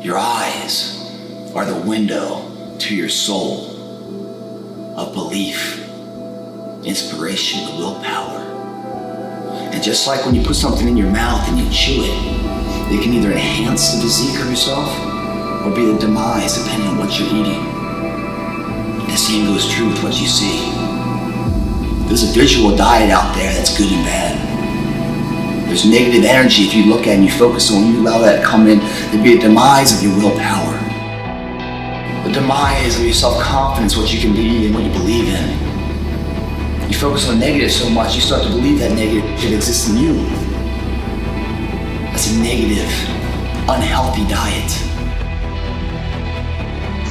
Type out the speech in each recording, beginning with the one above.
Your eyes are the window to your soul of belief, inspiration, and willpower. And just like when you put something in your mouth and you chew it can either enhance the physique of yourself or be the demise depending on what you're eating. The same goes true with what you see. There's a visual diet out there that's good and bad. There's negative energy if you look at it and you focus on, you allow that to come in, there'd be a demise of your willpower. The demise of your self-confidence, what you can be and what you believe in. You focus on negative so much, you start to believe that negative exists in you. That's a negative, unhealthy diet.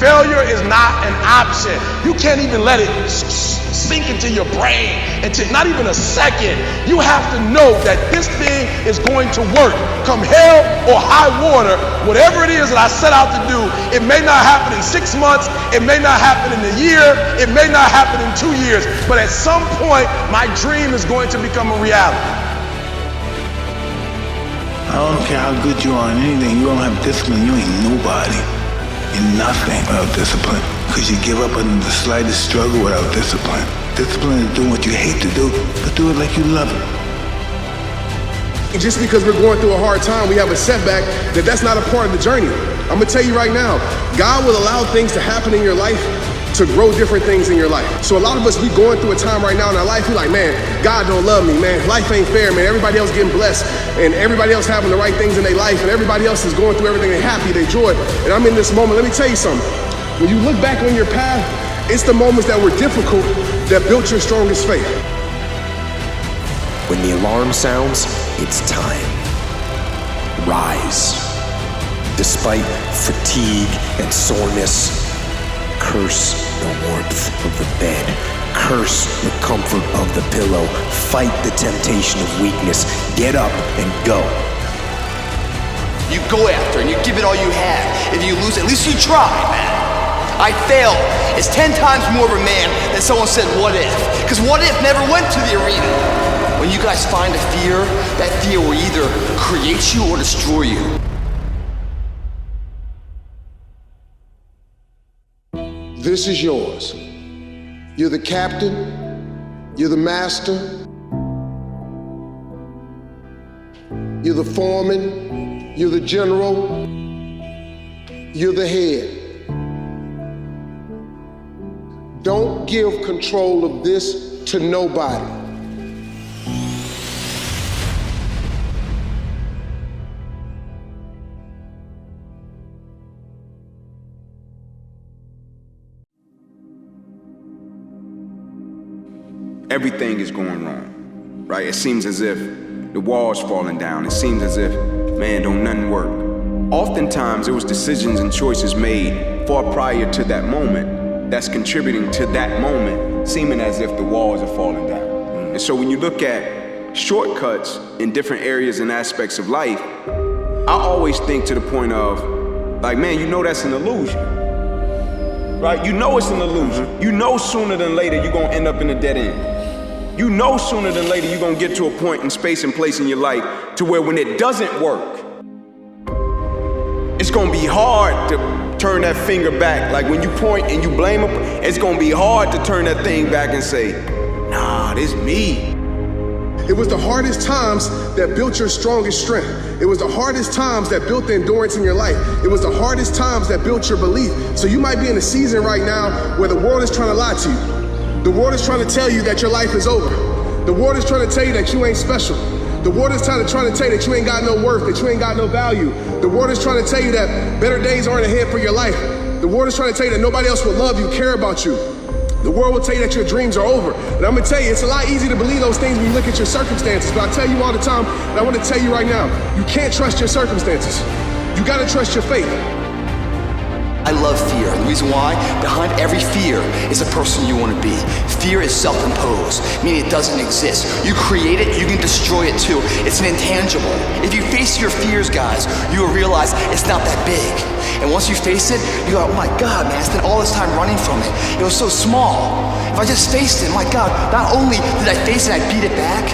Failure is not an option. You can't even let it sink into your brain into not even a second. You have to know that this thing is going to work. Come hell or high water, whatever it is that I set out to do, it may not happen in 6 months, it may not happen in a year, it may not happen in 2 years, but at some point, my dream is going to become a reality. I don't care how good you are in anything, you don't have discipline, you ain't nobody. You're nothing without discipline. Because you give up under the slightest struggle without discipline. Discipline is doing what you hate to do, but do it like you love it. And just because we're going through a hard time, we have a setback, that's not a part of the journey. I'm gonna tell you right now, God will allow things to happen in your life to grow different things in your life. So a lot of us, we going through a time right now in our life, we're like, man, God don't love me, man. Life ain't fair, man. Everybody else getting blessed, and everybody else having the right things in their life, and everybody else is going through everything. They're happy, they joy. And I'm in this moment. Let me tell you something. When you look back on your path, it's the moments that were difficult that built your strongest faith. When the alarm sounds, it's time. Rise. Despite fatigue and soreness, curse the warmth of the bed. Curse the comfort of the pillow. Fight the temptation of weakness. Get up and go. You go after and you give it all you have. If you lose, at least you try, man. I failed is 10 times more of a man than someone said, what if? Because what if never went to the arena. When you guys find a fear, that fear will either create you or destroy you. This is yours. You're the captain, you're the master, you're the foreman, you're the general, you're the head. Don't give control of this to nobody. Everything is going wrong, right? It seems as if the wall's falling down. It seems as if, man, don't nothing work. Oftentimes, it was decisions and choices made far prior to that moment that's contributing to that moment, seeming as if the walls are falling down. And so when you look at shortcuts in different areas and aspects of life, I always think to the point of, like, man, you know that's an illusion, right? You know it's an illusion. You know sooner than later you're gonna end up in a dead end. You know sooner than later you're gonna get to a point in space and place in your life to where when it doesn't work, it's gonna be hard to turn that finger back. Like when you point and you blame them, it's gonna be hard to turn that thing back and say, nah, this me. It was the hardest times that built your strongest strength. It was the hardest times that built the endurance in your life. It was the hardest times that built your belief. So you might be in a season right now where the world is trying to lie to you. The world is trying to tell you that your life is over. The world is trying to tell you that you ain't special. The world is trying to tell you that you ain't got no worth, that you ain't got no value. The world is trying to tell you that better days aren't ahead for your life. The world is trying to tell you that nobody else will love you, care about you. The world will tell you that your dreams are over. And I'm gonna tell you, it's a lot easier to believe those things when you look at your circumstances. But I tell you all the time, and I wanna tell you right now, you can't trust your circumstances. You gotta trust your faith. I love fear. The reason why? Behind every fear is a person you want to be. Fear is self-imposed, meaning it doesn't exist. You create it, you can destroy it too. It's an intangible. If you face your fears, guys, you will realize it's not that big. And once you face it, you go, oh my God, man, I spent all this time running from it. It was so small. If I just faced it, my God, not only did I face it, I beat it back,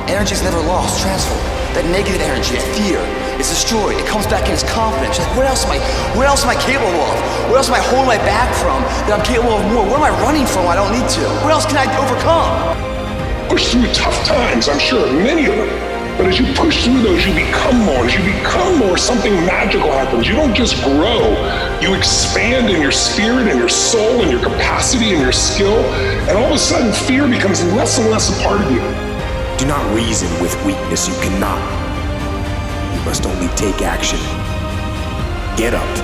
energy's never lost, transferred. That negative energy, that fear, It's destroyed. It comes back in as confidence. You're like, what else am I capable of? What else am I holding my back from that I'm capable of more? What am I running from I don't need to? What else can I overcome? Push through tough times, I'm sure, many of them. But as you push through those, you become more. As you become more, something magical happens. You don't just grow, you expand in your spirit and your soul and your capacity and your skill. And all of a sudden, fear becomes less and less a part of you. Do not reason with weakness. You cannot. You must only take action. Get up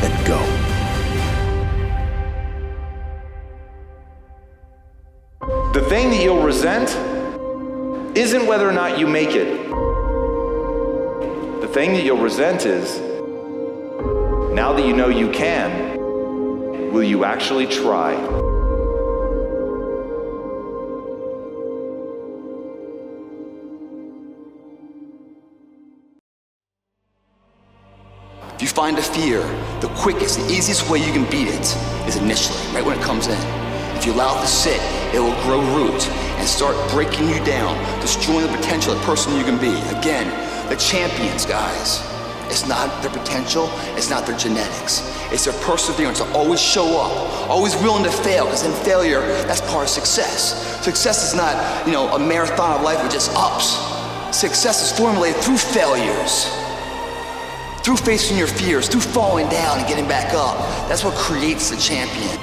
and go. The thing that you'll resent isn't whether or not you make it. The thing that you'll resent is, now that you know you can, will you actually try? If you find a fear, the quickest, the easiest way you can beat it is initially, right when it comes in. If you allow it to sit, it will grow root and start breaking you down, destroying the potential of the person you can be. Again, the champions, guys. It's not their potential, it's not their genetics. It's their perseverance to always show up, always willing to fail, because in failure, that's part of success. Success is not, a marathon of life with just ups. Success is formulated through failures, through facing your fears, through falling down and getting back up. That's what creates the champion.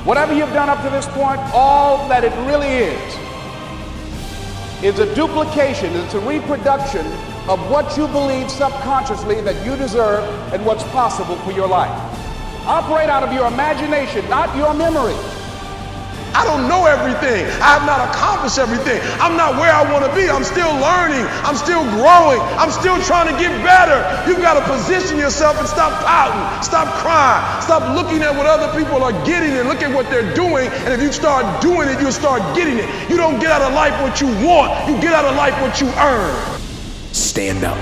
Whatever you've done up to this point, all that it really is a duplication, it's a reproduction of what you believe subconsciously that you deserve and what's possible for your life. Operate out of your imagination, not your memory. I don't know everything. I have not accomplished everything. I'm not where I want to be. I'm still learning. I'm still growing. I'm still trying to get better. You've got to position yourself and stop pouting. Stop crying. Stop looking at what other people are getting and look at what they're doing. And if you start doing it, you'll start getting it. You don't get out of life what you want. You get out of life what you earn. Stand up.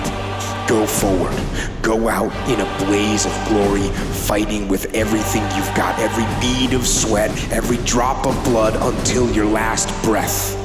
Go forward. Go out in a blaze of glory, fighting with everything you've got, every bead of sweat, every drop of blood until your last breath.